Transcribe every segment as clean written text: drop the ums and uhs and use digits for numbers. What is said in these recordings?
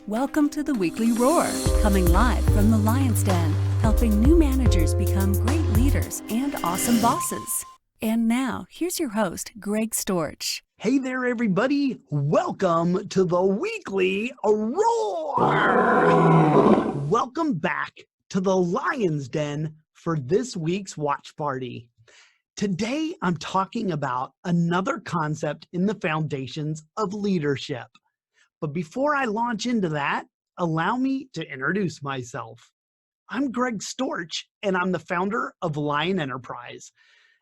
Welcome to the Weekly Roar, coming live from the Lion's Den, helping new managers become great leaders and awesome bosses. And now, here's your host, Greg Stporch. Hey there, everybody. Welcome to the Weekly Roar. Welcome back to the Lion's Den for this week's watch party. Today, I'm talking about another concept in the foundations of leadership. But before I launch into that, allow me to introduce myself. I'm Greg Stporch, and I'm the founder of Lion Enterprise.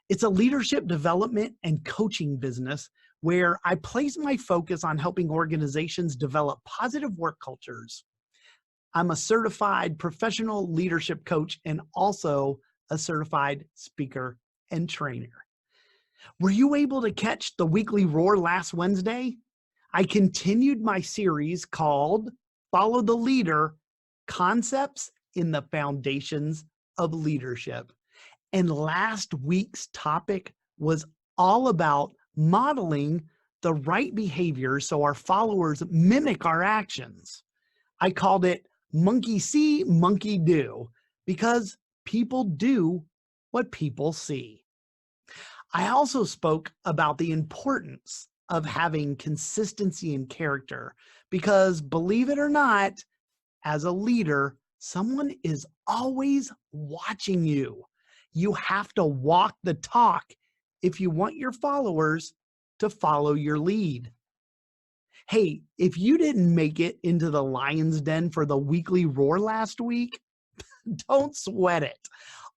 It's a leadership development and coaching business where I place my focus on helping organizations develop positive work cultures. I'm a certified professional leadership coach and also a certified speaker and trainer. Were you able to catch the Weekly Roar last Wednesday? I continued my series called Follow the Leader, Concepts in the Foundations of Leadership. And last week's topic was all about modeling the right behaviors so our followers mimic our actions. I called it Monkey See, Monkey Do, because people do what people see. I also spoke about the importance of having consistency in character because, believe it or not, as a leader, someone is always watching you. You have to walk the talk if you want your followers to follow your lead. Hey, if you didn't make it into the Lion's Den for the Weekly Roar last week, don't sweat it.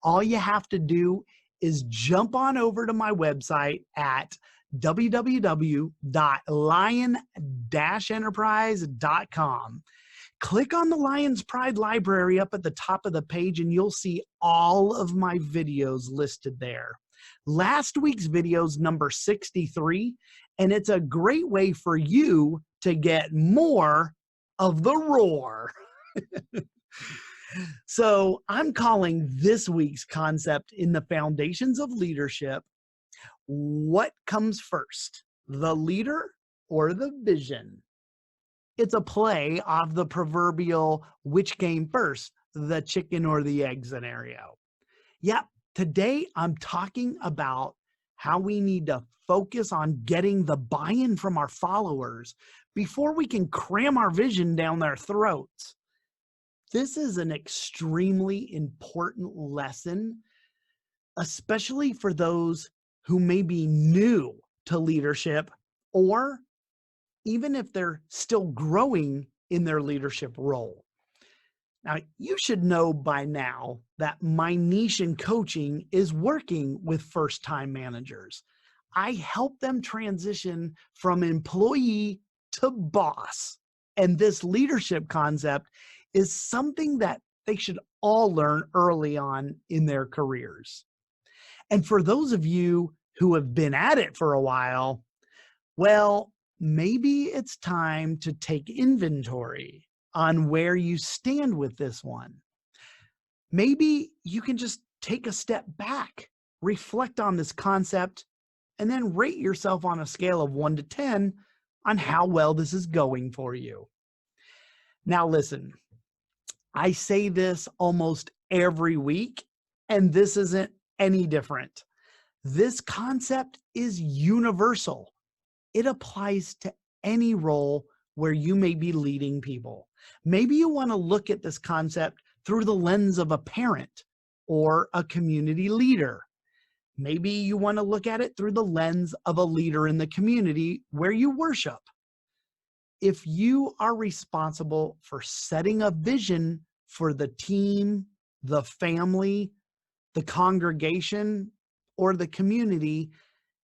All you have to do is jump on over to my website at www.lion-enterprise.com. Click on the Lion's Pride Library up at the top of the page and you'll see all of my videos listed there. Last week's video is number 63, and it's a great way for you to get more of the roar. So I'm calling this week's concept in the foundations of leadership, what comes first, the leader or the vision? It's a play off the proverbial which came first, the chicken or the egg scenario. Yep, today I'm talking about how we need to focus on getting the buy-in from our followers before we can cram our vision down their throats. This is an extremely important lesson, especially for those who may be new to leadership, or even if they're still growing in their leadership role. Now, you should know by now that my niche in coaching is working with first-time managers. I help them transition from employee to boss. And this leadership concept is something that they should all learn early on in their careers. And for those of you who have been at it for a while, well, maybe it's time to take inventory on where you stand with this one. Maybe you can just take a step back, reflect on this concept, and then rate yourself on a scale of 1 to 10 on how well this is going for you. Now listen, I say this almost every week, and this isn't any different. This concept is universal. It applies to any role where you may be leading people. Maybe you want to look at this concept through the lens of a parent or a community leader. Maybe you want to look at it through the lens of a leader in the community where you worship. If you are responsible for setting a vision for the team, the family, the congregation, or the community,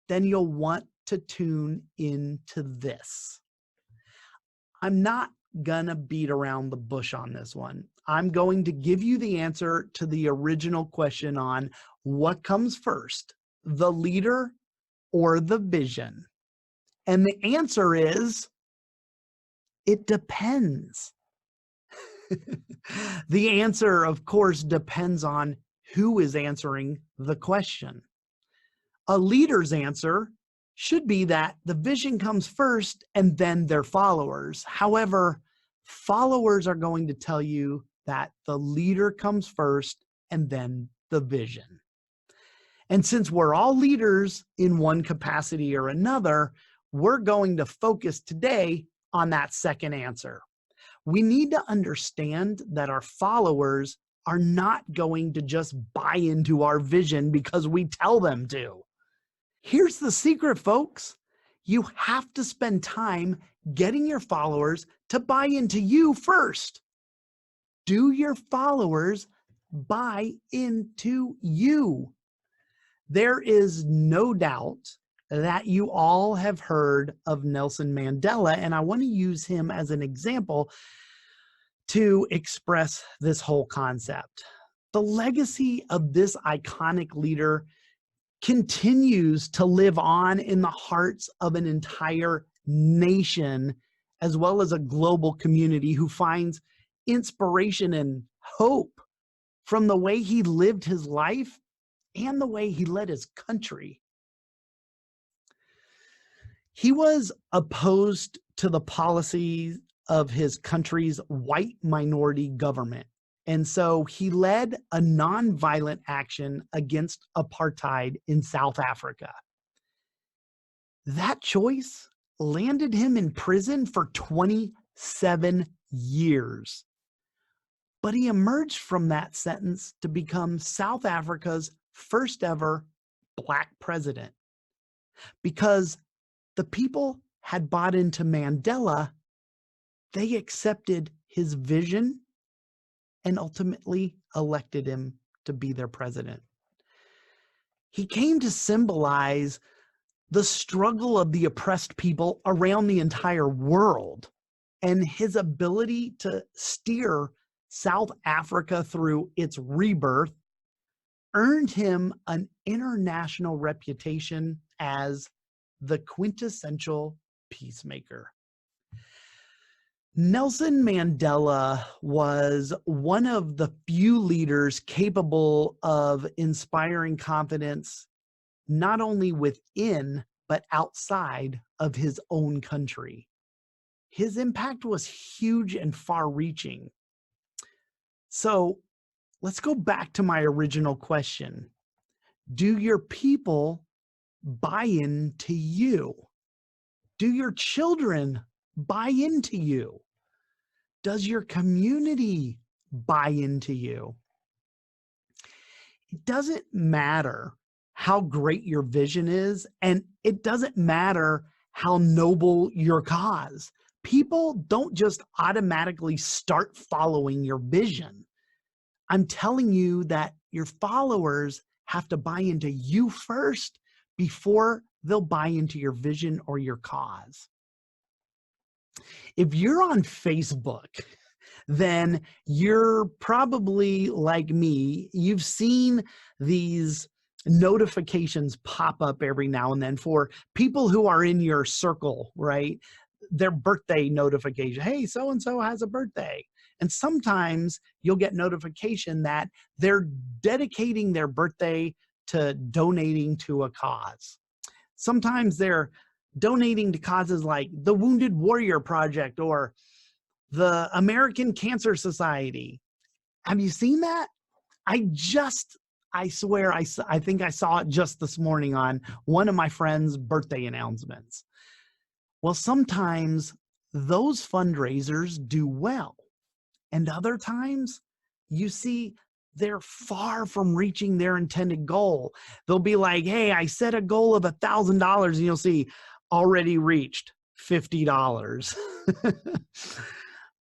then you'll want to tune into this. I'm not gonna beat around the bush on this one. I'm going to give you the answer to the original question on what comes first, the leader or the vision. And the answer is, it depends. The answer, of course, depends on who is answering the question. A leader's answer should be that the vision comes first and then their followers. However, Followers are going to tell you that the leader comes first and then the vision. And since we're all leaders in one capacity or another, we're going to focus today on that second answer. We need to understand that our followers are not going to just buy into our vision because we tell them to. Here's the secret, folks. You have to spend time getting your followers to buy into you first. Do your followers buy into you? There is no doubt that you all have heard of Nelson Mandela, and I want to use him as an example to express this whole concept. The legacy of this iconic leader continues to live on in the hearts of an entire nation, as well as a global community who finds inspiration and hope from the way he lived his life and the way he led his country. He was opposed to the policies of his country's white minority government. And so he led a nonviolent action against apartheid in South Africa. That choice landed him in prison for 27 years. But he emerged from that sentence to become South Africa's first ever Black president. Because the people had bought into Mandela, they accepted his vision and ultimately elected him to be their president. He came to symbolize the struggle of the oppressed people around the entire world, and his ability to steer South Africa through its rebirth earned him an international reputation as the quintessential peacemaker. Nelson Mandela was one of the few leaders capable of inspiring confidence not only within but outside of his own country. His impact was huge and far-reaching. So let's go back to my original question. Do your people buy into you? Do your children buy into you? Does your community buy into you? It doesn't matter how great your vision is, and it doesn't matter how noble your cause. People don't just automatically start following your vision. I'm telling you that your followers have to buy into you first before they'll buy into your vision or your cause. If you're on Facebook, then you're probably like me. You've seen these notifications pop up every now and then for people who are in your circle, right? Their birthday notification. Hey, so-and-so has a birthday. And sometimes you'll get notification that they're dedicating their birthday to donating to a cause. Sometimes they're donating to causes like the Wounded Warrior Project or the American Cancer Society. Have you seen that? I swear, I think I saw it just this morning on one of my friend's birthday announcements. Well, sometimes those fundraisers do well. And other times you see they're far from reaching their intended goal. They'll be like, hey, I set a goal of $1,000, and you'll see already reached $50.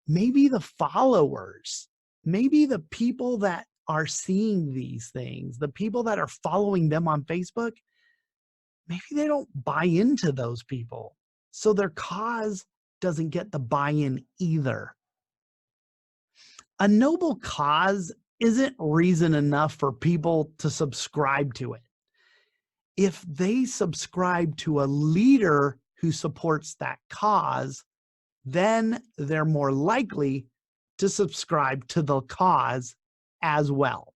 Maybe the followers, maybe the people that are seeing these things, the people that are following them on Facebook, maybe they don't buy into those people. So their cause doesn't get the buy-in either. A noble cause isn't reason enough for people to subscribe to it. If they subscribe to a leader who supports that cause, then they're more likely to subscribe to the cause as well.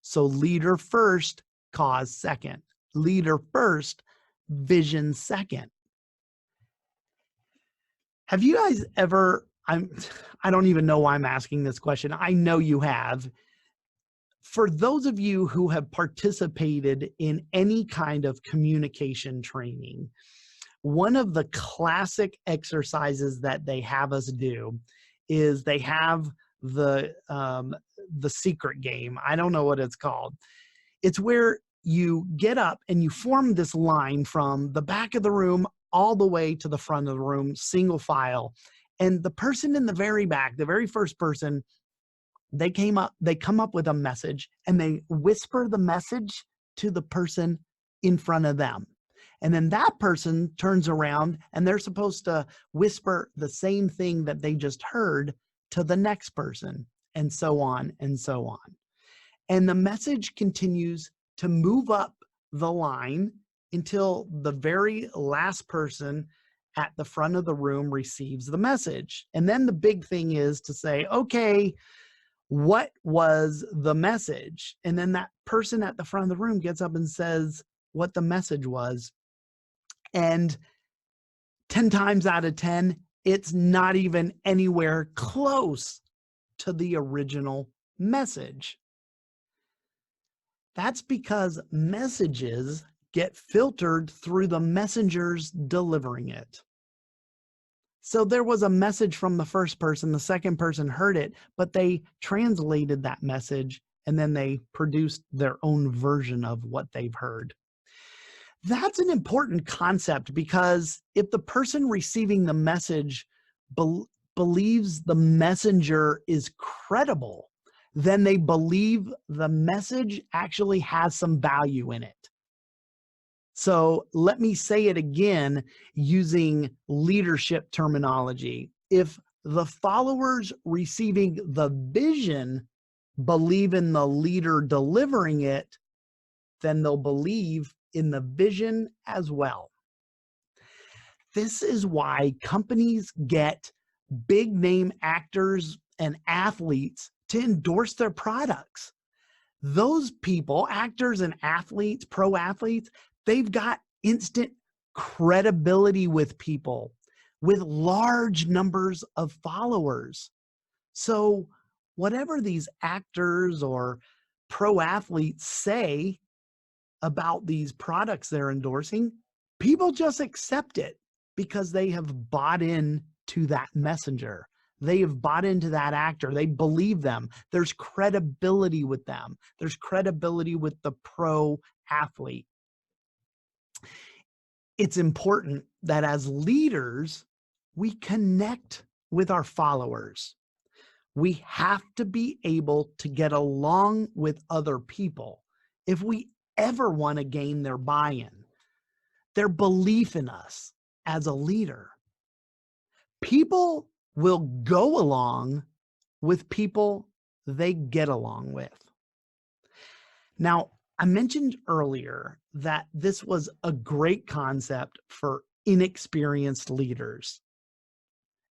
So leader first, cause second. Leader first, vision second. Have you guys ever I don't even know why I'm asking this question. I know you have. For those of you who have participated in any kind of communication training, one of the classic exercises that they have us do is they have the secret game. I don't know what it's called. It's where you get up and you form this line from the back of the room all the way to the front of the room, single file. And the person in the very back, the very first person, they come up with a message and they whisper the message to the person in front of them. And then that person turns around and they're supposed to whisper the same thing that they just heard to the next person, and so on and so on. And the message continues to move up the line until the very last person at the front of the room receives the message. And then the big thing is to say, okay, what was the message? And then that person at the front of the room gets up and says what the message was. And 10 times out of 10, it's not even anywhere close to the original message. That's because messages get filtered through the messengers delivering it. So there was a message from the first person, the second person heard it, but they translated that message and then they produced their own version of what they've heard. That's an important concept because if the person receiving the message believes the messenger is credible, then they believe the message actually has some value in it. So let me say it again using leadership terminology. If the followers receiving the vision believe in the leader delivering it, then they'll believe in the vision as well. This is why companies get big name actors and athletes to endorse their products. Those people, actors and athletes, pro athletes, they've got instant credibility with people with large numbers of followers. So whatever these actors or pro athletes say about these products they're endorsing, people just accept it because they have bought in to that messenger. They have bought into that actor. They believe them. There's credibility with them. There's credibility with the pro athlete. It's important that as leaders, we connect with our followers. We have to be able to get along with other people if we ever want to gain their buy-in, their belief in us as a leader. People will go along with people they get along with. Now, I mentioned earlier that this was a great concept for inexperienced leaders,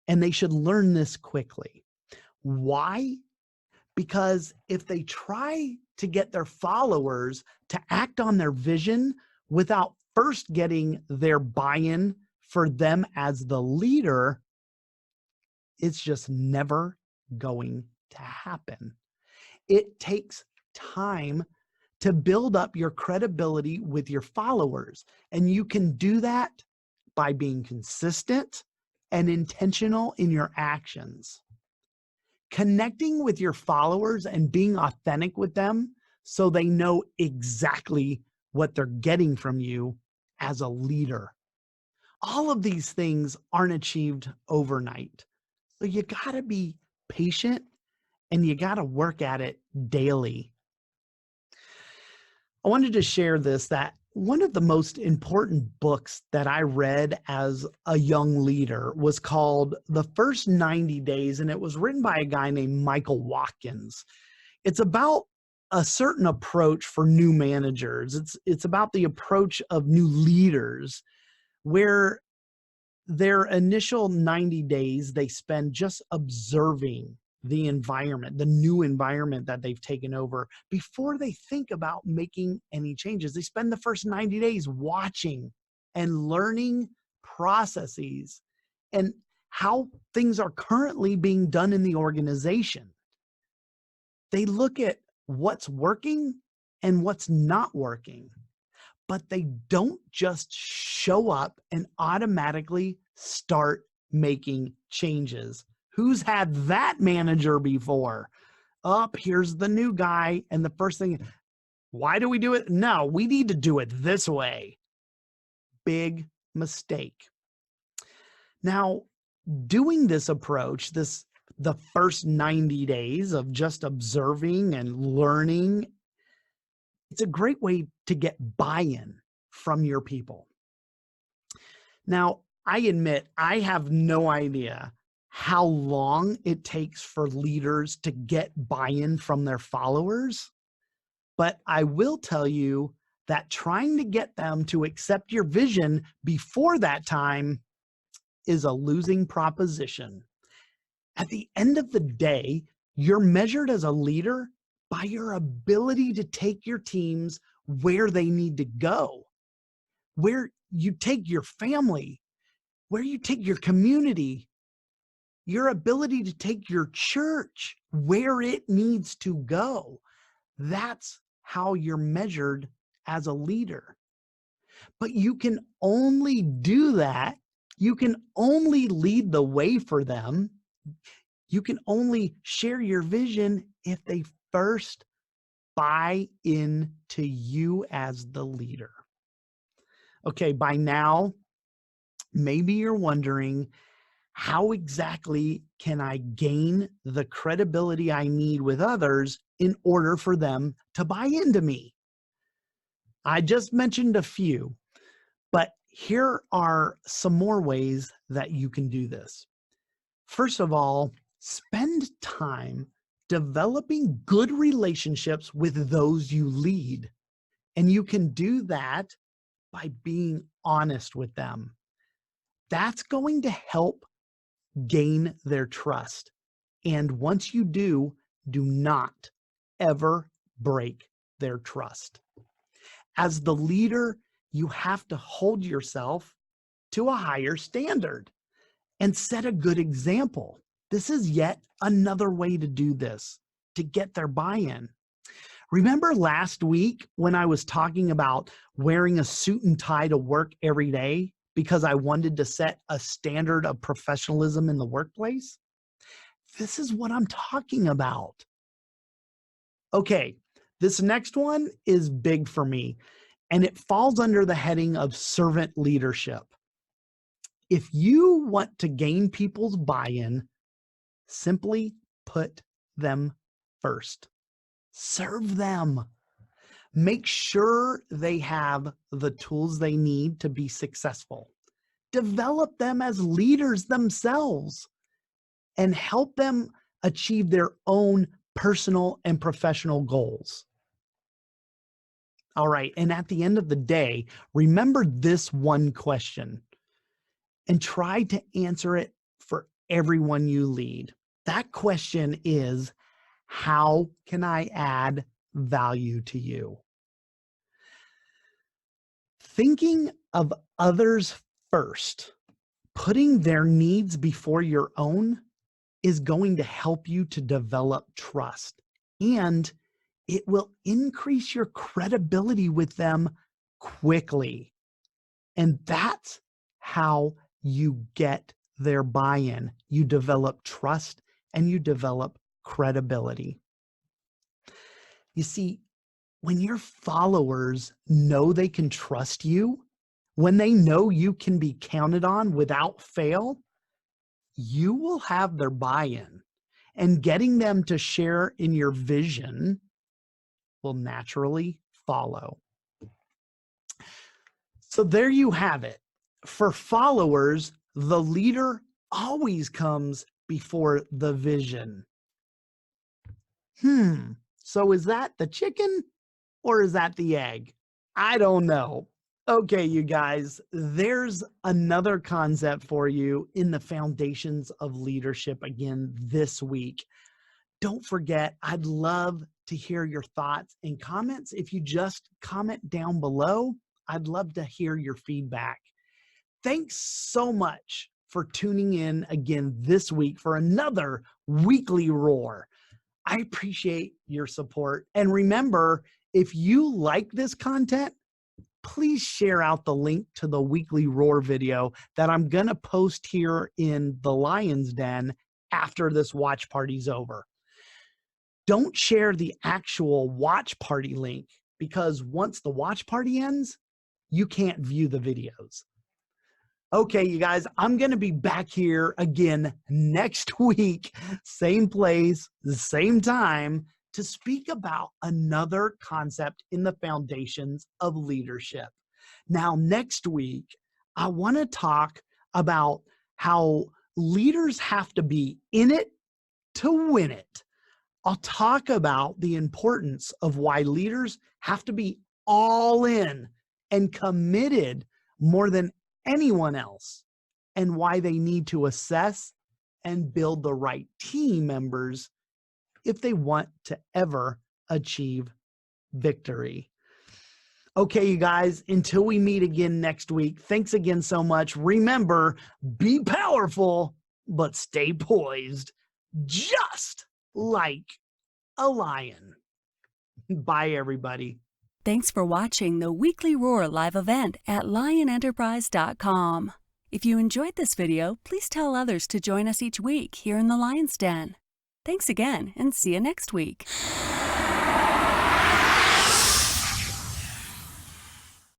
and they should learn this quickly. Why? Because if they try to get their followers to act on their vision without first getting their buy-in for them as the leader, it's just never going to happen. It takes time to build up your credibility with your followers. And you can do that by being consistent and intentional in your actions. Connecting with your followers and being authentic with them so they know exactly what they're getting from you as a leader. All of these things aren't achieved overnight. So you got to be patient and you got to work at it daily. I wanted to share this, that one of the most important books that I read as a young leader was called The First 90 Days, and it was written by a guy named Michael Watkins. It's about a certain approach for new managers. It's about the approach of new leaders, where their initial 90 days they spend just observing the environment, the new environment that they've taken over before they think about making any changes. They spend the first 90 days watching and learning processes and how things are currently being done in the organization. They look at what's working and what's not working, but they don't just show up and automatically start making changes. Who's had that manager before? Up, here's the new guy. And the first thing, why do we do it? No, we need to do it this way. Big mistake. Now, doing this approach, the first 90 days of just observing and learning, it's a great way to get buy-in from your people. Now, I admit I have no idea how long it takes for leaders to get buy-in from their followers, but I will tell you that trying to get them to accept your vision before that time is a losing proposition. At the end of the day, you're measured as a leader by your ability to take your teams where they need to go, where you take your family, where you take your community, your ability to take your church where it needs to go. That's how you're measured as a leader. But you can only do that. You can only lead the way for them. You can only share your vision if they first buy into you as the leader. Okay, by now, maybe you're wondering, how exactly can I gain the credibility I need with others in order for them to buy into me? I just mentioned a few, but here are some more ways that you can do this. First of all, spend time developing good relationships with those you lead. And you can do that by being honest with them. That's going to help gain their trust. And once you do not ever break their trust. As the leader, you have to hold yourself to a higher standard and set a good example. This is yet another way to do this, to get their buy-in. Remember last week when I was talking about wearing a suit and tie to work every day because I wanted to set a standard of professionalism in the workplace? This is what I'm talking about. Okay, this next one is big for me, and it falls under the heading of servant leadership. If you want to gain people's buy-in, simply put them first. Serve them. Make sure they have the tools they need to be successful. Develop them as leaders themselves and help them achieve their own personal and professional goals. All right, and at the end of the day, remember this one question and try to answer it for everyone you lead. That question is, how can I add value to you? Thinking of others first, putting their needs before your own, is going to help you to develop trust, and it will increase your credibility with them quickly. And that's how you get their buy-in. You develop trust and you develop credibility. You see, when your followers know they can trust you, when they know you can be counted on without fail, you will have their buy-in, and getting them to share in your vision will naturally follow. So there you have it. For followers, the leader always comes before the vision. So is that the chicken or is that the egg? I don't know. Okay, you guys, there's another concept for you in the Foundations of Leadership again this week. Don't forget, I'd love to hear your thoughts and comments. If you just comment down below, I'd love to hear your feedback. Thanks so much for tuning in again this week for another weekly roar. I appreciate your support. And remember, if you like this content, please share out the link to the weekly roar video that I'm going to post here in the Lion's Den after this watch party's over. Don't share the actual watch party link because once the watch party ends, you can't view the videos. Okay, you guys, I'm going to be back here again next week, same place, the same time, to speak about another concept in the foundations of leadership. Now, next week, I want to talk about how leaders have to be in it to win it. I'll talk about the importance of why leaders have to be all in and committed more than anyone else, and why they need to assess and build the right team members if they want to ever achieve victory. Okay, you guys, until we meet again next week, thanks again so much. Remember, be powerful, but stay poised, just like a lion. Bye, everybody. Thanks for watching the Weekly Roar live event at lionenterprise.com. If you enjoyed this video, please tell others to join us each week here in the Lion's Den. Thanks again, and see you next week.